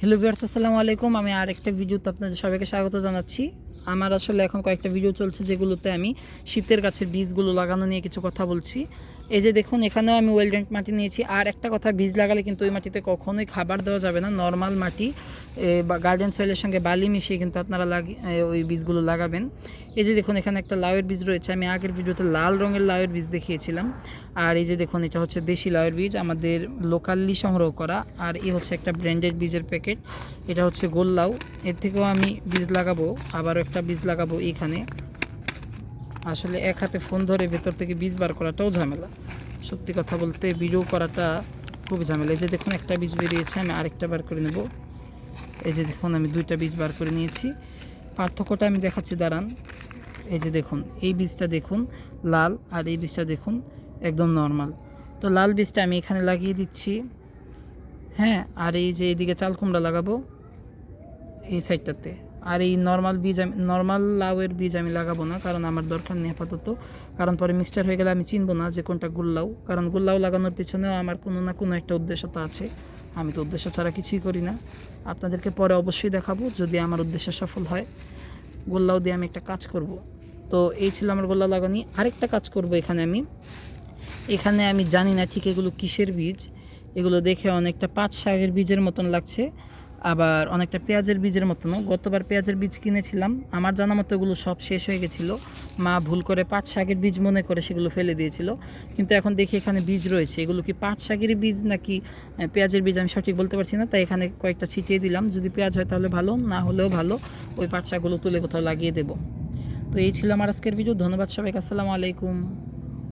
Hello viewers, আসসালামু আলাইকুম। আমি আরেকটা ভিডিওতে আপনাদের সবাইকে স্বাগত জানাচ্ছি। আমার আসলে এখন কয়েকটা ভিডিও চলছে যেগুলোতে আমি শীতের গাছের বীজগুলো লাগানো নিয়ে কিছু কথা বলছি। এই যে দেখুন, এখানেও আমি ওয়েলডেন্ট মাটি নিয়েছি। আর একটা কথা, বীজ লাগালে কিন্তু ওই মাটিতে কখনোই খাবার দেওয়া যাবে না। নর্মাল মাটি বা গার্ডেন সয়েলের সঙ্গে বালি মিশিয়ে কিন্তু আপনারা ওই বীজগুলো লাগাবেন। এই যে দেখুন, এখানে একটা লাউয়ের বীজ রয়েছে। আমি আগের ভিডিওতে লাল রঙের লাউয়ের বীজ দেখিয়েছিলাম। আর এই যে দেখুন, এটা হচ্ছে দেশি লাউয়ের বীজ, আমাদের লোকালি সংগ্রহ করা। আর এই হচ্ছে একটা ব্র্যান্ডেড বীজের প্যাকেট। এটা হচ্ছে গোল লাউ। এর থেকেও আমি বীজ লাগাবো, আবারও একটা বীজ লাগাবো এখানে। আসলে এক হাতে ফোন ধরে ভেতর থেকে বীজ বার করাটাও ঝামেলা। সত্যি কথা বলতে ভিডিও করাটা খুবই ঝামেলা। এই যে দেখুন, একটা বীজ বেরিয়েছে, আমি আরেকটা বার করে নেব। এই যে দেখুন, আমি দুইটা বীজ বার করে নিয়েছি। পার্থক্যটা আমি দেখাচ্ছি, দাঁড়ান। এই যে দেখুন, এই বীজটা দেখুন লাল, আর এই বীজটা দেখুন একদম নর্মাল। তো লাল বীজটা আমি এখানে লাগিয়ে দিচ্ছি। হ্যাঁ, আর এই যে এইদিকে চাল কুমড়া লাগাবো এই সাইডটাতে। আর এই নর্মাল লাউয়ের বীজ আমি লাগাবো না, কারণ আমার দরকার নেই আপাতত। কারণ পরে মিক্সচার হয়ে গেলে আমি চিনবো না যে কোনটা গুল্লাউ। কারণ গুল্লাউ লাগানোর পিছনেও আমার কোনো না কোনো একটা উদ্দেশ্যতা আছে। আমি তো উদ্দেশ্য ছাড়া কিছুই করি না। আপনাদেরকে পরে অবশ্যই দেখাবো যদি আমার উদ্দেশ্য সফল হয়। গোল্লাউ দিয়ে আমি একটা কাজ করব। তো এই ছিল আমার গোল্লাউ লাগানি। আরেকটা কাজ করব এখানে আমি জানি না ঠিক এগুলো কিসের বীজ। এগুলো দেখে অনেকটা পাট শাকের বীজের মতন লাগছে, আবার অনেকটা পেঁয়াজের বীজের মতনও। গতবার পেঁয়াজের বীজ কিনেছিলাম, আমার জানা মতো এগুলো সব শেষ হয়ে গেছিলো। মা ভুল করে পাট শাকের বীজ মনে করে সেগুলো ফেলে দিয়েছিল। কিন্তু এখন দেখি এখানে বীজ রয়েছে। এগুলো কি পাট শাকের বীজ নাকি পেঁয়াজের বীজ আমি সঠিক বলতে পারছি না, তাই এখানে কয়েকটা ছিটিয়ে দিলাম। যদি পেঁয়াজ হয় তাহলে ভালো, না হলেও ভালো। ওই পাট শাকগুলো তুলে কোথাও লাগিয়ে দেবো। তো এই ছিল আমার আজকের ভিডিও। ধন্যবাদ সবাইকে। আসসালামু আলাইকুম।